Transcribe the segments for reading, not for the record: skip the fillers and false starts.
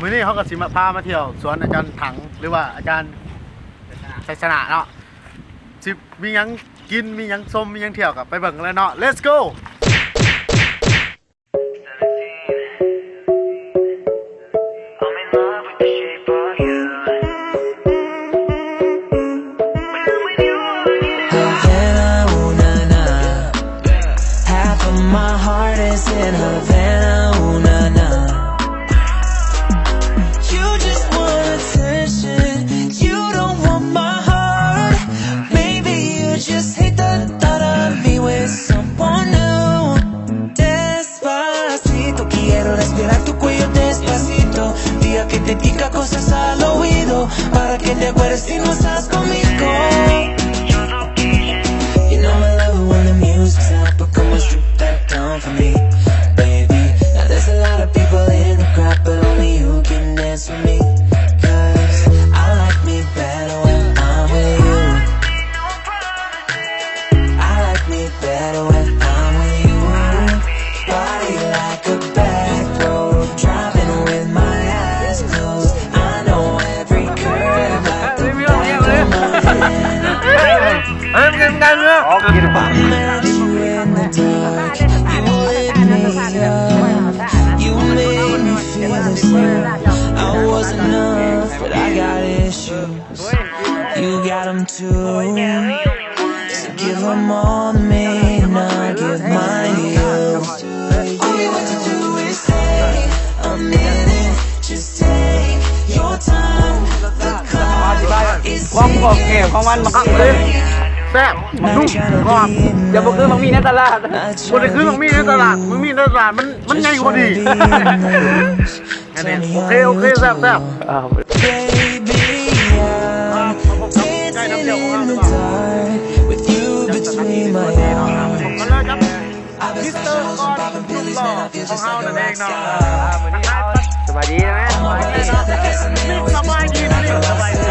มื้อนี้เขาก็สิมาพามาเที่ยวสวนอาจารย์ถังหรือว่าอาจารย์ชัยชนะเนาะสิมีหยังกินมีหยังชมมีหยังเที่ยวกับไปเบิ่งกันเลยเนาะ let's go My heart is in Havana, ooh, nah, nah. You just want attention, you don't want my heart. Maybe you just hate the thought of me with someone new. Despacito, quiero respirar tu cuello despacito. Diga que te diga cosas al oído, para que te acuerdes si no estás conmigo. You know I love it when the music's up, but come on, strip that down for me, baby. Now there's a lot of people in the crowd, but only you can dance with me. Cause I like me better when I'm with you. I like me better when I'm with you. Body like a back road, driving with my eyes closed. I know every curve like the back of my hand. I'm at you in the dark. You lit me up. You made me feel the same. I was enough, but I got issues. You got them too. So give them all to me, and I'll give mine to you. All you have to do is say I'm in it. Just take your time. The clock is ticking. แซ่บนุ่มกรอบอย่าบอกคือมันมีในตลาดคนที่คือมันมีในตลาดมันมีในตลาดมันใหญ่กว่าดีอันนี้โอเคแซ่บใกล้น้ำเดียวของเราหรือเปล่ามิสเตอร์กอนนุ่มหล่อของเรานั่นเองเนาะสบายดีนะสบายดีนะนี่สบายดี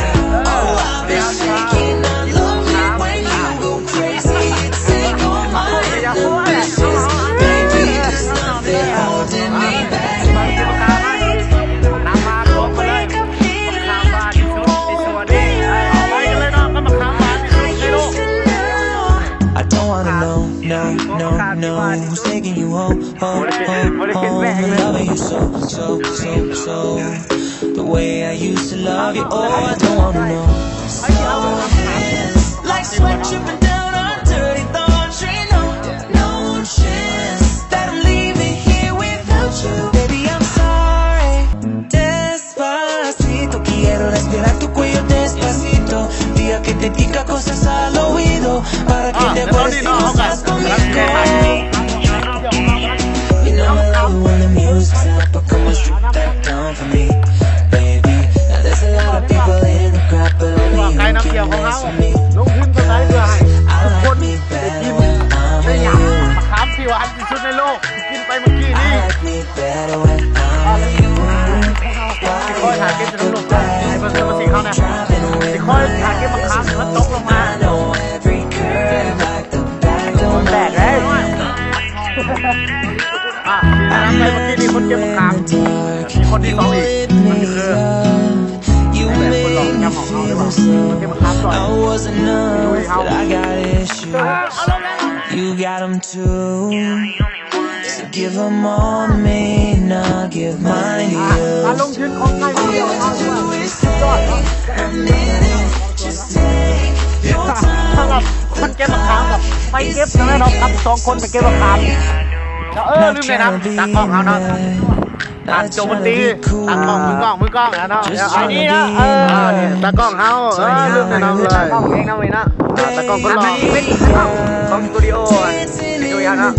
No, who's taking you home, home, loving you so. The way I used to love you, oh, I don't wanna know. Slow hands, like sweat dripping down on dirty laundry. No chance that I'm leaving here without you. Baby, I'm sorry. Despacito, quiero respirar tu cuello despacito. Diga que te diga cosas al oído, para que te acuerdes si no estás conmigo. You know I love it when the music's up, but come on, strip that down for me, baby. Now there's a lot of people in the crowd, but only you can dance with me. I like me better when I'm with you. I like me better when I'm with you. Body like a back road, driving with my eyes closed. I know every curve like the back of my hand. ไปเมื่อกี้นี่คนเก็บมะขามมีคนที่สองอีกมันคือแต่คนหลอกยำของเขาหรือเปล่าเก็บมะขามก่อนดูให้เขา You got them too. So give them all to me, and I'll give mine to you. การลงทุนของใครคนเดียวเอาด้วยสำหรับคนเก็บมะขามกับไปเก็บแล้วเราทำ2 คนไปเก็บมะขามลืมเลยนะตากล้องเขาเนาะตัดโจมตีตากล้องมือกล้องนะเนาะไอ้นี่นะตากล้องเขาลืมเลยนะเลยตากล้องเองนะเว้ยนะตากล้องคนหล่อเป็นของสตูดิโอดูอย่างนะ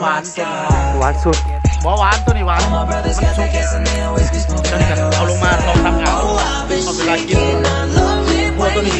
หวานสุดหวานตัวนี้หวานมันสุกจนเอาลงมาลองทำงานเอาเวลากินหัวตัวนี้